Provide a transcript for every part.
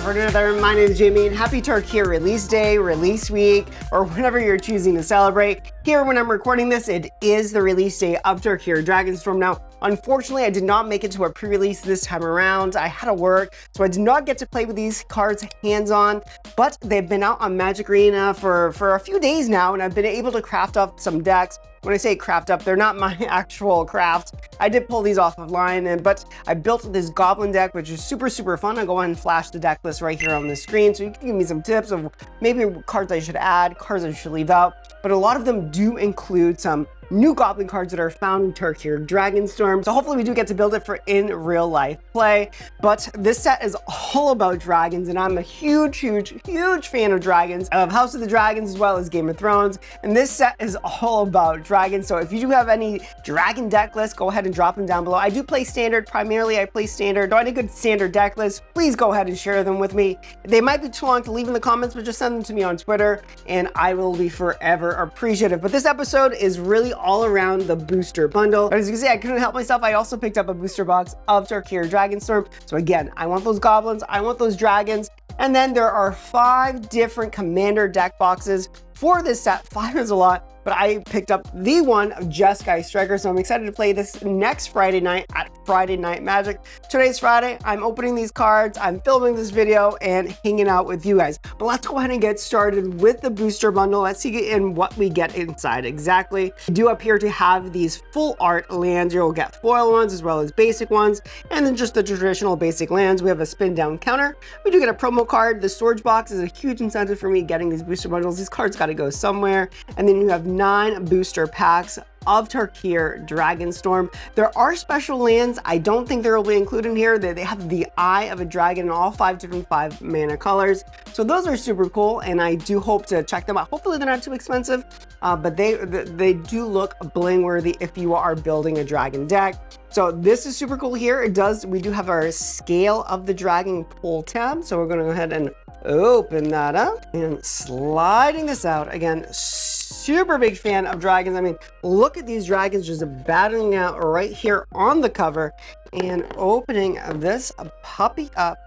for another. My name is Jamie and happy Tarkir release day, release week, or whenever you're choosing to celebrate. Here when I'm recording this, it is the release day of Tarkir Dragonstorm. Now, unfortunately, I did not make it to a pre-release this time around. I had to work, so I did not get to play with these cards hands-on, but they've been out on Magic Arena for a few days now, and I've been able to craft up some decks. When I say craft up, they're not my actual craft. I did pull these off offline, but I built this Goblin deck, which is super fun. I'll go ahead and flash the deck list right here on the screen, so you can give me some tips of maybe cards I should add, cards I should leave out. But a lot of them do include some new Goblin cards that are found in Tarkir Dragonstorm. So hopefully we do get to build it for in real life play. But this set is all about dragons, and I'm a huge fan of dragons, of House of the Dragons as well as Game of Thrones. And this set is all about dragons. So if you do have any dragon deck lists, go ahead and drop them down below. I do play standard. Primarily I play standard. Or any good standard deck lists, please go ahead and share them with me. They might be too long to leave in the comments, but just send them to me on Twitter and I will be forever appreciative. But this episode is really all around the booster bundle. But as you can see, I couldn't help myself. I also picked up a booster box of Tarkir Dragonstorm. So again, I want those goblins, I want those dragons. And then there are 5 different commander deck boxes for this set. 5 is a lot, but I picked up the one of Jeskai Striker, so I'm excited to play this next Friday night at Friday Night Magic. Today's Friday, I'm opening these cards, I'm filming this video, and hanging out with you guys. But let's go ahead and get started with the booster bundle. Let's see in what we get inside exactly. We do appear to have these full art lands. You'll get foil ones as well as basic ones, and then just the traditional basic lands. We have a spin down counter. We do get a promo card. The storage box is a huge incentive for me getting these booster bundles. These cards got to go somewhere. And then you have 9 booster packs of Tarkir Dragonstorm. There are special lands. I don't think they'll be included here. They have the Eye of a Dragon in all 5 different 5 mana colors. So those are super cool, and I do hope to check them out. Hopefully they're not too expensive, but they do look bling worthy if you are building a dragon deck. So this is super cool here. We do have our Scale of the Dragon pull tab. So we're gonna go ahead and open that up and sliding this out. Again, super big fan of dragons. I mean, look at these dragons just battling out right here on the cover, and opening this puppy up,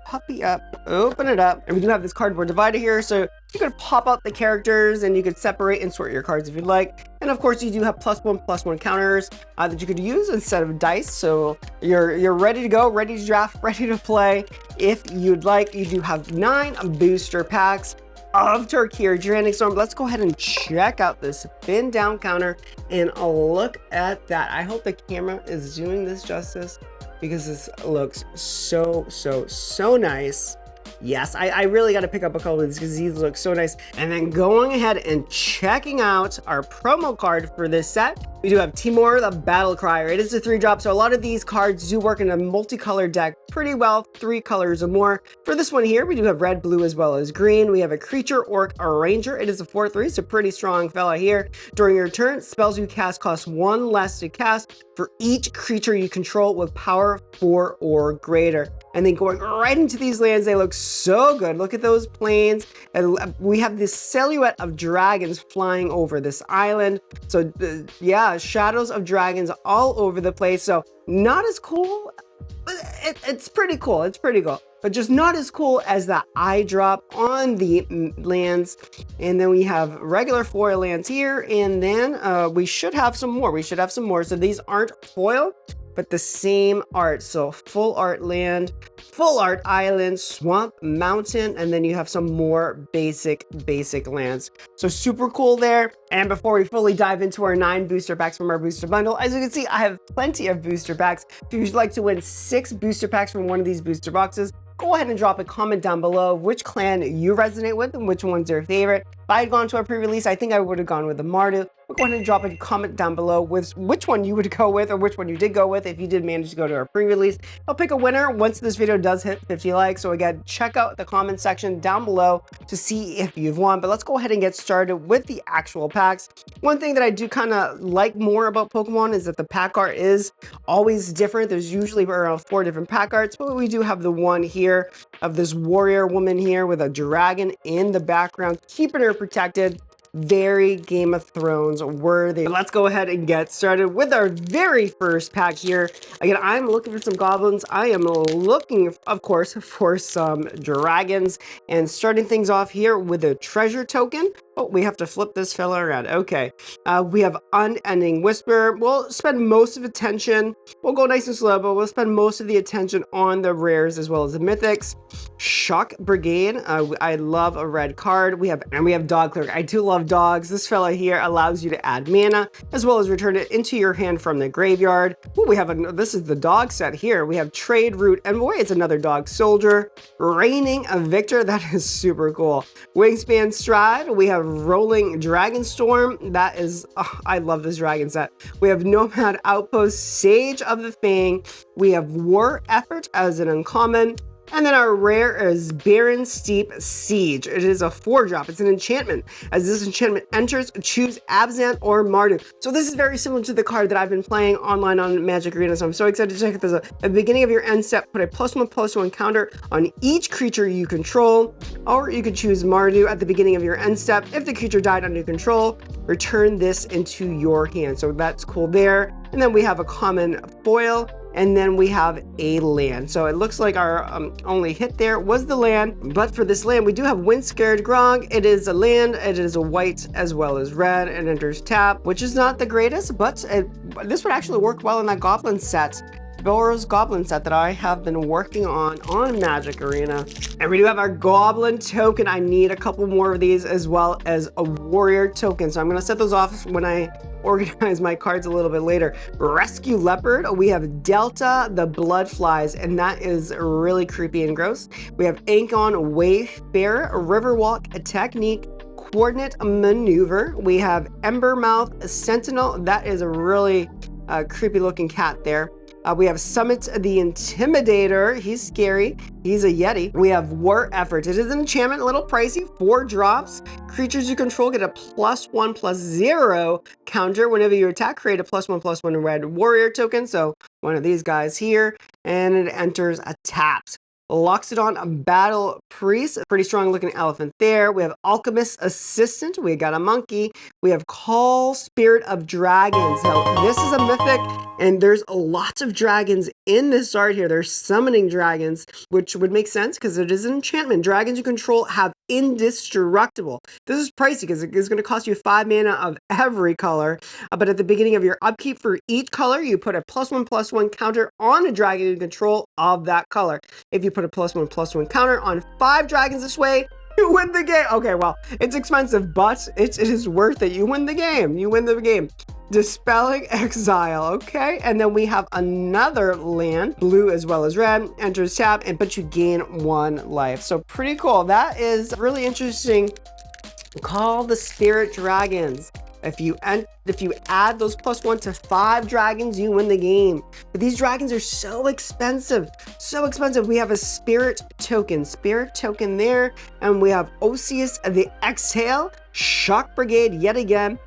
open it up. And we do have this cardboard divider here, so you could pop out the characters and you could separate and sort your cards if you'd like. And of course you do have +1/+1 counters that you could use instead of dice. So you're ready to go, ready to draft, ready to play. If you'd like, you do have 9 booster packs of Tarkir Dragonstorm. Let's go ahead and check out this spin down counter and look at that. I hope the camera is doing this justice because this looks so nice. Yes, I really got to pick up a couple of these because these look so nice. And then going ahead and checking out our promo card for this set, we do have Timur the Battle Crier. It is a 3-drop, so a lot of these cards do work in a multicolored deck pretty well, 3 colors or more. For this one here, we do have red, blue, as well as green. We have a creature, orc, or ranger. It is a 4/3, so pretty strong fella here. During your turn, spells you cast cost 1 less to cast for each creature you control with power 4 or greater. And then going right into these lands, they look so good. Look at those planes. And we have this silhouette of dragons flying over this island. So yeah, shadows of dragons all over the place. So not as cool. It's pretty cool. It's pretty cool. But just not as cool as that eye drop on the lands. And then we have regular foil lands here. And then we should have some more. So these aren't foil, but the same art. So full art land, full art island, swamp, mountain, and then you have some more basic lands. So super cool there. And before we fully dive into our 9 booster packs from our booster bundle, as you can see, I have plenty of booster packs. If you'd like to win 6 booster packs from one of these booster boxes, go ahead and drop a comment down below which clan you resonate with and which one's your favorite. If I had gone to a pre-release, I think I would have gone with the Mardu. But go ahead and drop a comment down below with which one you would go with or which one you did go with if you did manage to go to our pre-release. I'll pick a winner once this video does hit 50 likes. So again, check out the comment section down below to see if you've won. But let's go ahead and get started with the actual packs. One thing that I do kind of like more about Pokemon is that the pack art is always different. There's usually around 4 different pack arts, but we do have the one here of this warrior woman here with a dragon in the background, keeping her protected. very Game of Thrones worthy. Let's go ahead and get started with our very first pack here. Again, I'm looking for some goblins. I am looking, of course, for some dragons, and starting things off here with a treasure token. Oh, we have to flip this fella around. Okay. We have Unending Whisper. We'll spend most of attention. We'll go nice and slow, but we'll spend most of the attention on the rares as well as the mythics. Shock Brigade. I love a red card. We have Dog Clerk. I do love dogs. This fella here allows you to add mana as well as return it into your hand from the graveyard. Ooh, we have this is the dog set here. We have Trade Route Envoy. It's another dog soldier. Reigning Victor. That is super cool. Wingspan Stride. We have Rolling Dragonstorm. That is, I love this dragon set. We have Nomad Outpost, Sage of the Fang. We have War Effort as an uncommon. And then our rare is Barren Steep Siege. It is a 4-drop. It's an enchantment. As this enchantment enters, choose Abzan or Mardu. So this is very similar to the card that I've been playing online on Magic Arena. So I'm so excited to check this out. At the beginning of your end step, put a +1/+1 counter on each creature you control. Or you could choose Mardu at the beginning of your end step. If the creature died under control, return this into your hand. So that's cool there. And then we have a common foil. And then we have a land. So it looks like our only hit there was the land. But for this land, we do have Wind Scared Grog. It is a land. It is a white as well as red. It enters tap, which is not the greatest, but this would actually work well in that goblin set. Boros Goblin set that I have been working on Magic Arena. And we do have our Goblin token. I need a couple more of these as well as a Warrior token. So I'm going to set those off when I organize my cards a little bit later. Rescue Leopard. We have Delta, the Blood Flies, and that is really creepy and gross. We have Ankon Wayfarer, Riverwalk, a Technique, Coordinate Maneuver. We have Embermouth Sentinel. That is a really creepy looking cat there. We have Summit the Intimidator. He's scary. He's a Yeti. We have War Effort. It is an enchantment, a little pricey. 4 drops. Creatures you control get a +1/+0 counter. Whenever you attack, create a +1/+1 red warrior token. So one of these guys here. And it enters a tapped. Loxodon Battle Priest, a pretty strong looking elephant there. We have Alchemist Assistant. We got a monkey. We have Call Spirit of Dragons. Now, this is a mythic, and there's lots of dragons in this art here. They're summoning dragons, which would make sense because it is an enchantment. Dragons you control have indestructible. This is pricey because it is going to cost you 5 mana of every color. But at the beginning of your upkeep for each color, you put a +1/+1 counter on a dragon you control of that color. If you put a +1/+1 counter on 5 dragons this way, you win the game. Okay, well, it's expensive, but it is worth it. You win the game. You win the game. Dispelling Exile, okay? And then we have another land, blue as well as red, enters tap, but you gain 1 life. So pretty cool. That is really interesting. Call the Spirit Dragons. If you add those +1 to 5 dragons, you win the game. But these dragons are so expensive, so expensive. We have a spirit token there, and we have Osius the Exhale, Shock Brigade yet again,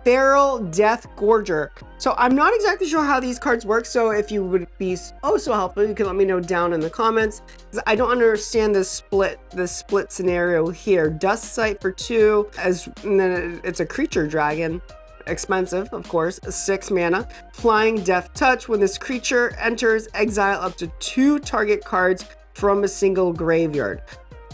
Feral Death Gorger. So I'm not exactly sure how these cards work, so if you would be so helpful, you can let me know down in the comments. I don't understand this split scenario here. Dust Sight for 2, and then it's a creature dragon. Expensive, of course, 6 mana. Flying Death Touch. When this creature enters, exile up to 2 target cards from a single graveyard.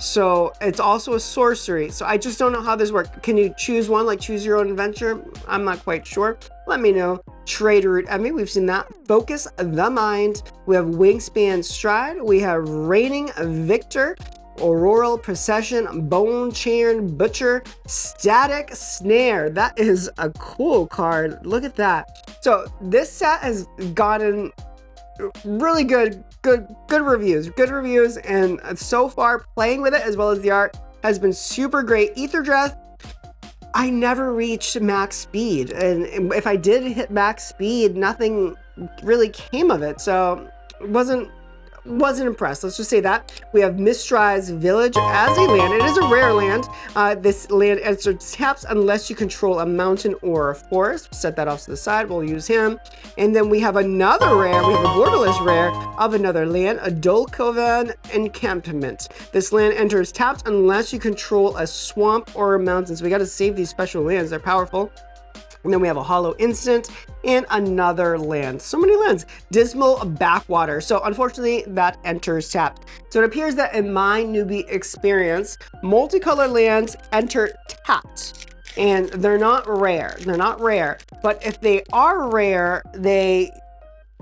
So it's also a sorcery. So I just don't know how this works. Can you choose one, like choose your own adventure? I'm not quite sure. Let me know. Trade Route Envy, we've seen that. Focus the Mind. We have Wingspan Stride. We have Reigning Victor. Auroral Procession, Bone Chain Butcher, Static Snare. That is a cool card. Look at that. So this set has gotten really good reviews, and so far playing with it as well as the art has been super great. Ether Breath, I never reached max speed, and if I did hit max speed, nothing really came of it, so it wasn't wasn't impressed. Let's just say that. We have Mistrais Village as a land. It is a rare land. This land enters taps unless you control a mountain or a forest. Set that off to the side. We'll use him. And then we have another rare. We have a borderless rare of another land, a Dolkovan Encampment. This land enters tapped unless you control a swamp or a mountain. So we got to save these special lands. They're powerful. And then we have a hollow instant and another land. So many lands. Dismal Backwater. So unfortunately, that enters tapped. So it appears that in my newbie experience, multicolored lands enter tapped. And they're not rare. They're not rare. But if they are rare, they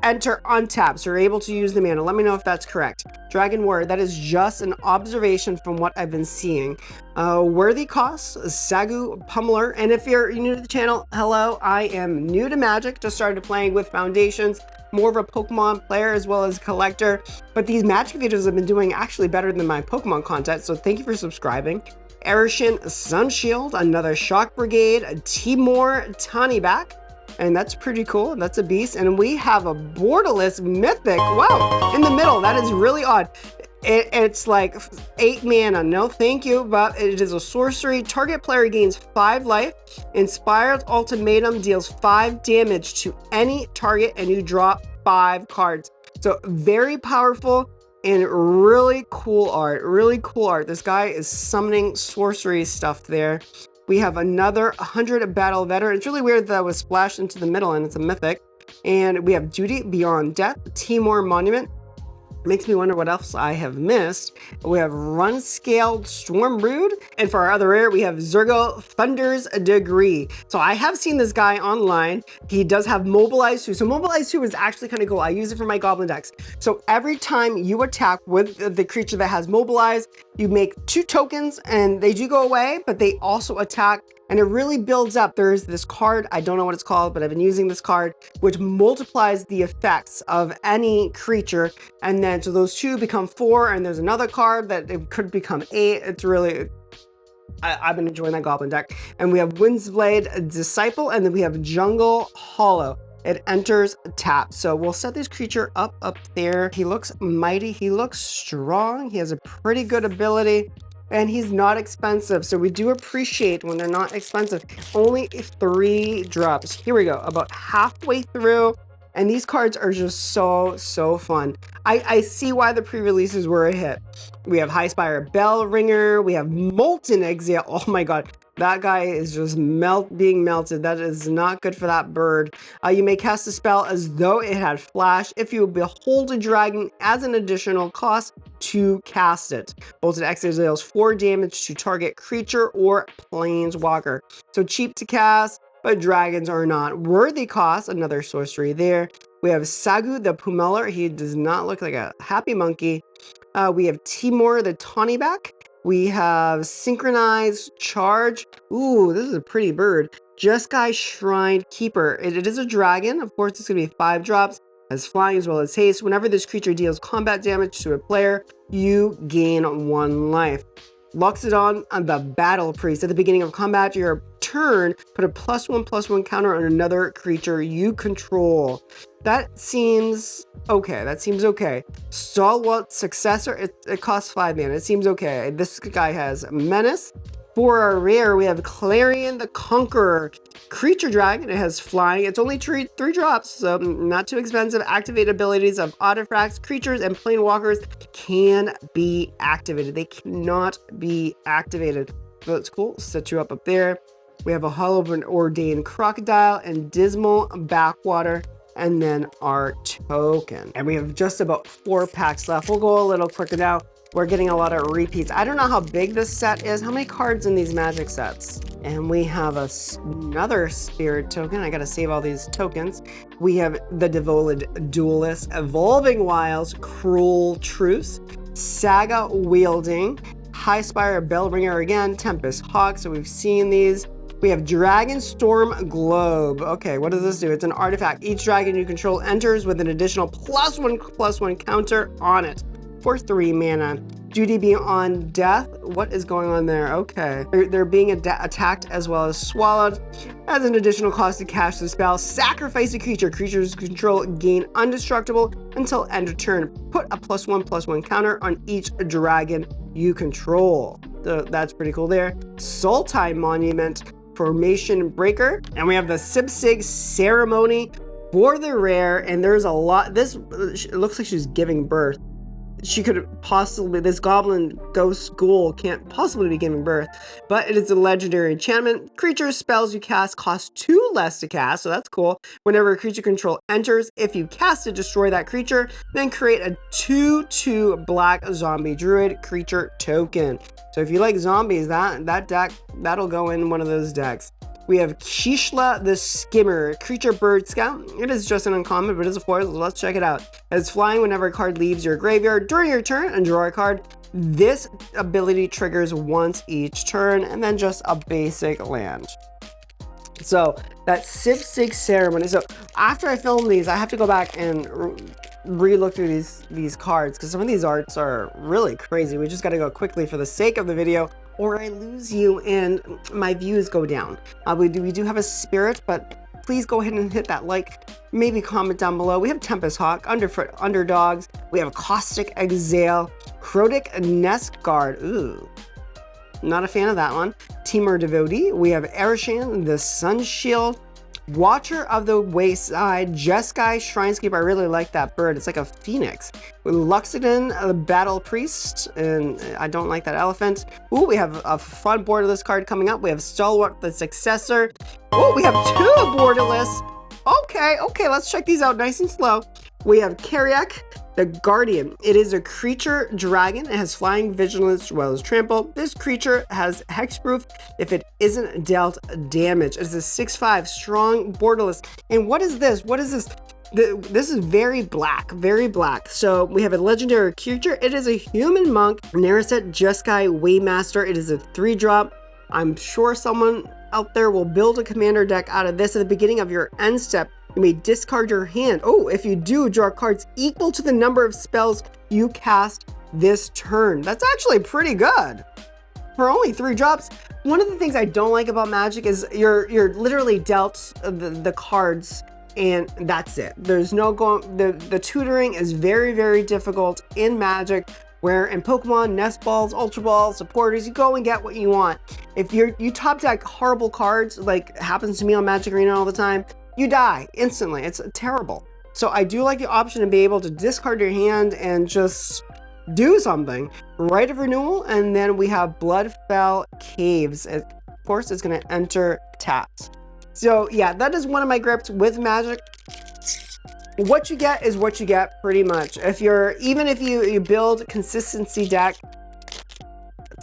enter untapped, so you're able to use the mana. Let me know if that's correct. Dragon Warrior, that is just an observation from what I've been seeing. Worthy costs, Sagu Pummeler, and if you're new to the channel, hello, I am new to Magic, just started playing with Foundations, more of a Pokemon player as well as collector, but these Magic videos have been doing actually better than my Pokemon content, so thank you for subscribing. Erishin Sunshield, another Shock Brigade, Timor Taniback, and that's pretty cool. That's a beast. And we have a borderless mythic. Wow, in the middle. That is really odd. It's like 8 mana. No, thank you. But it is a sorcery. Target player gains 5 life. Inspired Ultimatum deals 5 damage to any target, and you draw 5 cards. So very powerful and really cool art. Really cool art. This guy is summoning sorcery stuff there. We have another 100 battle veteran. It's really weird that was splashed into the middle and it's a mythic. And we have Duty Beyond Death, Timor Monument. Makes me wonder what else I have missed. We have Run Scaled Storm Brood. And for our other rare, we have Zergo Thunder's Degree. So I have seen this guy online. He does have Mobilize 2. So Mobilize 2 is actually kind of cool. I use it for my Goblin decks. So every time you attack with the creature that has Mobilize, you make 2 tokens and they do go away, but they also attack. And it really builds up. There's this card, I don't know what it's called, but I've been using this card, which multiplies the effects of any creature. And then, so those 2 become 4, and there's another card that it could become 8. It's really, I've been enjoying that Goblin deck. And we have Windsblade Disciple, and then we have Jungle Hollow. It enters tap. So we'll set this creature up there. He looks mighty, he looks strong, he has a pretty good ability. And he's not expensive, so we do appreciate when they're not expensive. Only 3 drops. Here we go, about halfway through, and these cards are just so fun. I see why the pre-releases were a hit. We have Highspire Bell Ringer, we have Molten Exile. Oh my god, that guy is just being melted. That is not good for that bird. You may cast a spell as though it had flash if you behold a dragon as an additional cost to cast it. Bolted Exile deals 4 damage to target creature or planeswalker. So cheap to cast, but dragons are not. Worthy cost, another sorcery there. We have Sagu the Pummeler. He does not look like a happy monkey. We have Timor the Tawnyback. We have Synchronized Charge. Ooh, this is a pretty bird. Jeskai Shrine Keeper. It is a dragon. Of course, it's going to be 5 drops. Has flying as well as haste. Whenever this creature deals combat damage to a player, you gain 1 life. Loxodon on the Battle Priest. At the beginning of combat, your turn, put a +1/+1 counter on another creature you control. That seems okay. That seems okay. Stalwart Successor, it costs 5 mana. It seems okay. This guy has Menace. For our rare, we have Clarion the Conqueror. Creature Dragon, it has flying. It's only 3 drops, so not too expensive. Activate abilities of artifacts, creatures, and planewalkers can be activated. They cannot be activated. So that's cool. Set you up there. We have a Hollow of an Ordained Crocodile and Dismal Backwater, and then our token. And we have just about 4 packs left. We'll go a little quicker now. We're getting a lot of repeats. I don't know how big this set is. How many cards in these Magic sets? And we have another Spirit token. I gotta save all these tokens. We have the Devoted Duelist, Evolving Wilds, Cruel Truce, Saga Wielding, Highspire Bellringer again, Tempest Hawk. So we've seen these. We have Dragonstorm Globe. Okay, what does this do? It's an artifact. Each dragon you control enters with an additional +1/+1 counter on it for 3 mana. Duty Beyond Death. What is going on there? Okay. They're being attacked as well as swallowed. As an additional cost to cast the spell, sacrifice a creature. Creatures control gain undestructible until end of turn. Put a +1/+1 counter on each dragon you control. So that's pretty cool there. Sultai Monument, Formation Breaker. And we have the Sipsig Ceremony for the rare. And there's a lot. This, it looks like she's giving birth. She could possibly, this goblin ghost ghoul can't possibly be giving birth, but it is a legendary enchantment. Creature spells you cast cost 2 less to cast, so that's cool. Whenever a creature control enters, if you cast it, destroy that creature, then create a 2/2 black zombie druid creature token. So if you like zombies, that deck, that'll go in one of those decks. We have Kishla the Skimmer, creature bird scout. It is just an uncommon, but it is a foil, so let's check it out. It's flying whenever a card leaves your graveyard during your turn and draw a card. This ability triggers once each turn, and then just a basic land. So that Sipsig Ceremony. So after I film these, I have to go back and re-look through these cards, because some of these arts are really crazy. We just got to go quickly for the sake of the video, or I lose you and my views go down. We do have a spirit, but please go ahead and hit that like, maybe comment down below. We have Tempest Hawk, Underfoot Underdogs. We have Caustic Exhale, Crotic Nest Guard. Ooh, not a fan of that one. Temur Devotee. We have Arishan, the Sun Shield, Watcher of the Wayside, Jeskai Shrinescape. I really like that bird. It's like a phoenix. With Luxodon, the Battle Priest, and I don't like that elephant. Ooh, we have a fun borderless card coming up. We have Stalwart, the Successor. Oh, we have 2 borderless. Okay, let's check these out nice and slow. We have Kariak, the Guardian. It is a creature dragon. It has flying, vigilance, as well as trample. This creature has hexproof if it isn't dealt damage. It is a 6/5 strong borderless. And what is this? This is very black, very black. So we have a legendary creature. It is a human monk, Naraset Jeskai Waymaster. It is a 3-drop. I'm sure someone out there will build a commander deck out of this. At the beginning of your end step, you may discard your hand. Oh, if you do, draw cards equal to the number of spells you cast this turn. That's actually pretty good for only 3 drops. One of the things I don't like about Magic is you're literally dealt the cards, and that's it. There's no going. The tutoring is very, very difficult in Magic. Where in Pokemon, Nest Balls, Ultra Balls, supporters, you go and get what you want. If you top deck horrible cards, like happens to me on Magic Arena all the time, you die instantly. It's terrible. So I do like the option to be able to discard your hand and just do something. Right of Renewal, and then we have Bloodfell Caves. Of course, it's going to enter tapped. So yeah, that is one of my grips with Magic. What you get is what you get, pretty much. Even if you build consistency deck,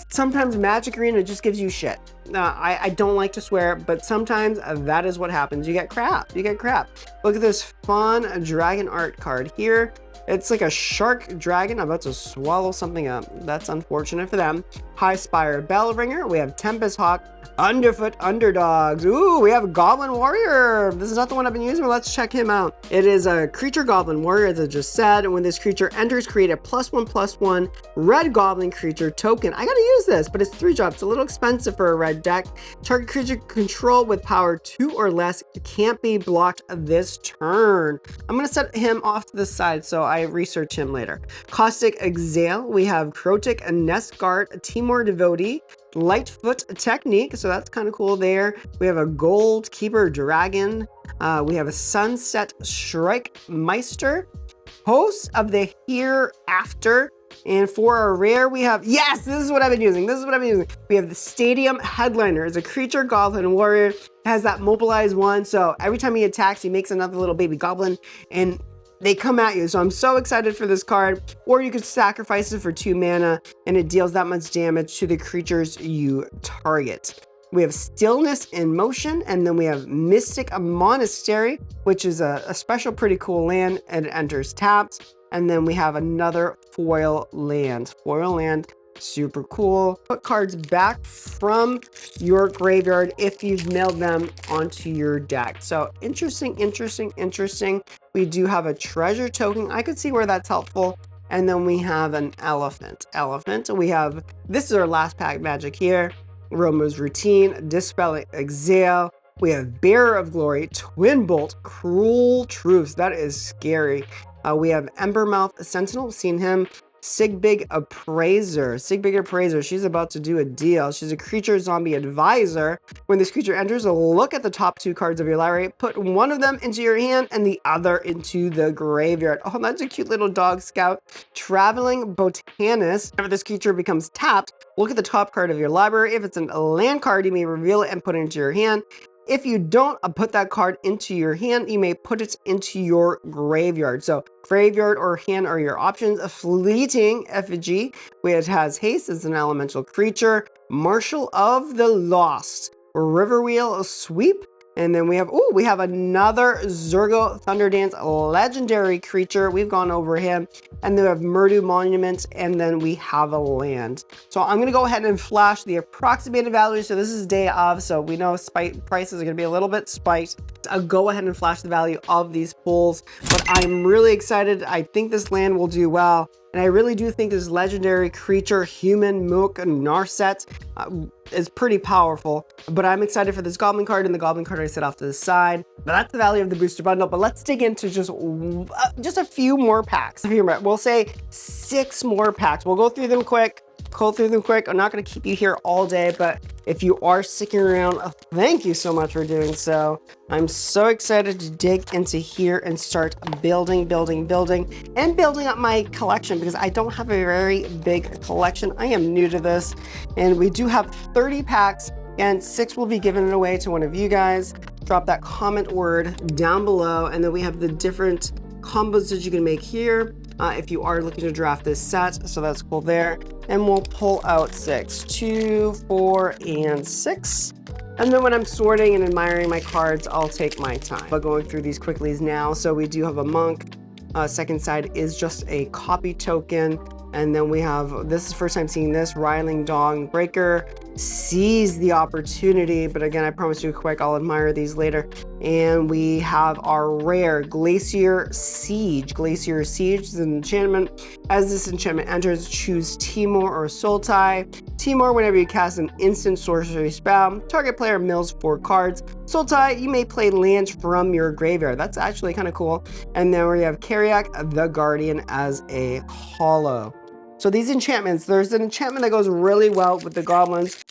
sometimes Magic Arena just gives you shit. I don't like to swear, but sometimes that is what happens. You get crap. Look at this fun dragon art card here. It's like a shark dragon about to swallow something up. That's unfortunate for them. High Spire Bellringer. We have Tempest Hawk, Underfoot Underdogs. Ooh, we have Goblin Warrior. This is not the one I've been using, but let's check him out. It is a creature Goblin Warrior, as I just said. And when this creature enters, create a +1/+1 red Goblin creature token. I gotta use this, but it's 3 drops. It's a little expensive for a red deck. Target creature control with power 2 or less can't be blocked this turn. I'm gonna set him off to the side so I research him later. Caustic Exhale. We have Crotic Nest Guard, Temur Devotee, Lightfoot Technique, so that's kind of cool there. We have a Gold Keeper Dragon. We have a Sunset Strike Meister, Host of the Hereafter. And for our rare, we have, yes, this is what I've been using. We have the Stadium Headliner. It's a creature Goblin Warrior. It has that mobilize one. So every time he attacks, he makes another little baby goblin and they come at you. So I'm so excited for this card. Or you could sacrifice it for 2 mana and it deals that much damage to the creatures you target. We have Stillness in Motion, and then we have Mystic Monastery, which is a special pretty cool land, and it enters tapped. And then we have another foil land. Super cool. Put cards back from your graveyard if you've mailed them onto your deck. So interesting. We do have a treasure token. I could see where that's helpful. And then we have an elephant. We have, this is our last pack magic here. Romo's Routine, Dispelling Exhale. We have Bearer of Glory, Twin Bolt, Cruel Truths. That is scary. We have Embermouth Sentinel, seen him. Sigbig Appraiser. She's about to do a deal. She's a creature zombie advisor. When this creature enters, look at the top 2 cards of your library. Put one of them into your hand and the other into the graveyard. Oh, that's a cute little dog scout. Traveling Botanist. Whenever this creature becomes tapped, look at the top card of your library. If it's a land card, you may reveal it and put it into your hand. If you don't put that card into your hand, you may put it into your graveyard. So graveyard or hand are your options. A Fleeting Effigy, which has haste, is an elemental creature. Marshal of the Lost, Riverwheel Sweep. And then we have another Zurgo Thunderdance legendary creature. We've gone over him. And then we have Murdu Monument, and then we have a land. So I'm gonna go ahead and flash the approximated value. So this is day of, so we know prices are gonna be a little bit spiked. I'll go ahead and flash the value of these pools, but I'm really excited. I think this land will do well. And I really do think this legendary creature, Human Mook Narset, is pretty powerful. But I'm excited for this Goblin card, and the Goblin card I set off to the side. But that's the value of the booster bundle. But let's dig into just a few more packs. We'll say 6 more packs. We'll go through them quick. I'm not going to keep you here all day, but if you are sticking around, thank you so much for doing so. I'm so excited to dig into here and start building up my collection, because I don't have a very big collection. I am new to this, and we do have 30 packs, and 6 will be given away to one of you guys. Drop that comment word down below, and then we have the different combos that you can make here if you are looking to draft this set. So that's cool there. And we'll pull out 6, 2, 4, and 6. And then when I'm sorting and admiring my cards, I'll take my time. But going through these quickly now, so we do have a monk. Second side is just a copy token. And then we have, this is the first time seeing this, Riling Dong Breaker. Seize the opportunity, but again, I promise you quick, I'll admire these later. And we have our rare Glacier Siege. Glacier Siege is an enchantment. As this enchantment enters, choose Timor or Sultai. Timor, whenever you cast an instant sorcery spell, target player mills 4 cards. Sultai, you may play lands from your graveyard. That's actually kind of cool. And then we have Kariak the Guardian as a hollow. So these enchantments, there's an enchantment that goes really well with the goblins.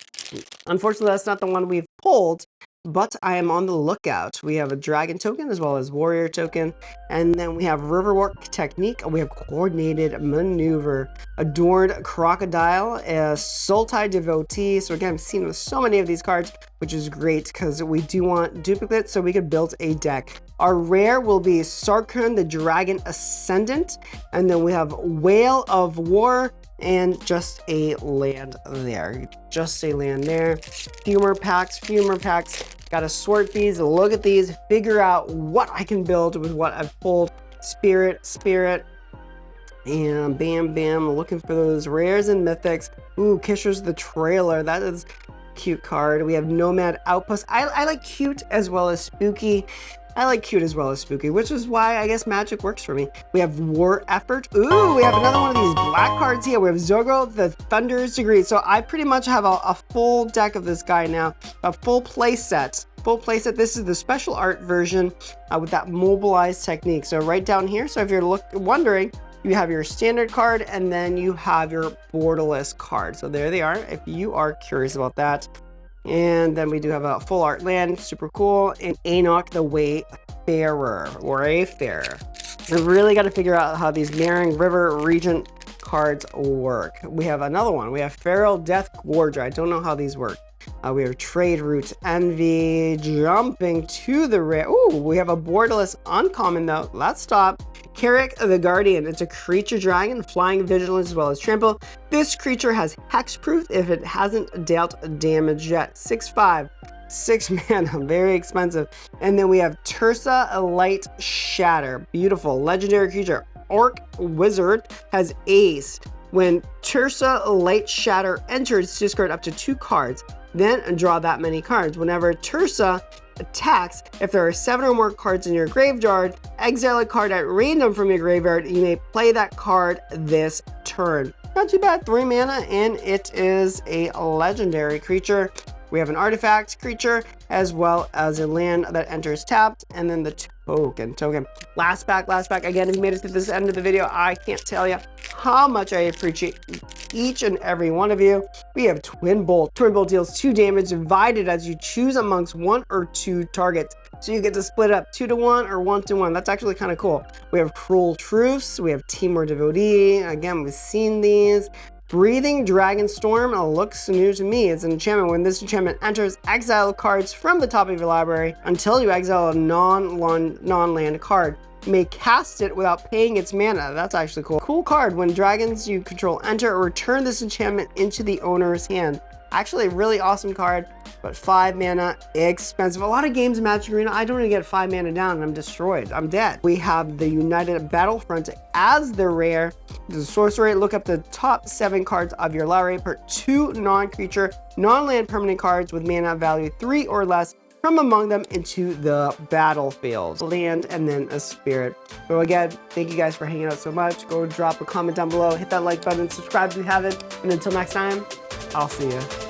Unfortunately, that's not the one we've pulled, but I am on the lookout. We have a dragon token as well as warrior token. And then we have Riverwalk Technique. We have Coordinated Maneuver, Adored Crocodile, a Sultai Devotee. So again, I've seen so many of these cards, which is great because we do want duplicates so we could build a deck. Our rare will be Sarkhan the Dragon Ascendant. And then we have Whale of War and just a land there. Just a land there. Few more packs. Gotta sort these, look at these, figure out what I can build with what I've pulled. Spirit, and bam, looking for those rares and mythics. Ooh, Kisher's the Trailer. That is a cute card. We have Nomad Outpost. I like cute as well as spooky. Which is why I guess magic works for me. We have War Effort. Ooh, we have another one of these black cards here. We have Zorgo, the Thunder's Degree. So I pretty much have a full deck of this guy now, a full play set. This is the special art version with that mobilized technique. So right down here. So if you're wondering, you have your standard card and then you have your borderless card. So there they are, if you are curious about that. And then we do have a full art land, super cool, and Enoch the Wayfarer, or Wayfarer. We've really got to figure out how these Maring River Regent cards work. We have another one. We have Feral Death Gorger. I don't know how these work. We have Trade Route Envy, jumping to the rare. Ooh, we have a borderless uncommon though. Let's stop. Kariak the Guardian. It's a creature dragon, flying vigilance as well as trample. This creature has hexproof if it hasn't dealt damage yet. 6/5, 6 mana, very expensive. And then we have Tursa Light Shatter. Beautiful, legendary creature. Orc Wizard has Ace. When Tursa Light Shatter enters, discard up to 2 cards. Then draw that many cards. Whenever Tursa attacks. If there are 7 or more cards in your graveyard, exile a card at random from your graveyard. You may play that card this turn. Not too bad, 3 mana, and it is a legendary creature. We have an artifact creature as well as a land that enters tapped, and then the token. Last pack. Again, if you made it to this end of the video, I can't tell you how much I appreciate each and every one of you. We have Twin Bolt. Twin Bolt deals 2 damage divided as you choose amongst 1 or 2 targets. So you get to split up 2 to 1 or 1 to 1. That's actually kind of cool. We have Cruel Truce. We have Teamwork Devotee. Again, we've seen these. Breathing Dragonstorm looks new to me. It's an enchantment. When this enchantment enters, exile cards from the top of your library until you exile a non-land card. You may cast it without paying its mana. That's actually cool. Cool card. When dragons you control enter or return this enchantment into the owner's hand. Actually a really awesome card, but 5 mana, expensive. A lot of games in Magic Arena, I don't even get 5 mana down and I'm destroyed. I'm dead. We have the United Battlefront as the rare. The sorcery, look up the top 7 cards of your library, put 2 non-creature, non-land permanent cards with mana value 3 or less from among them into the battlefield. Land and then a spirit. So again, thank you guys for hanging out so much. Go drop a comment down below, hit that like button, subscribe if you haven't, and until next time, I'll see you.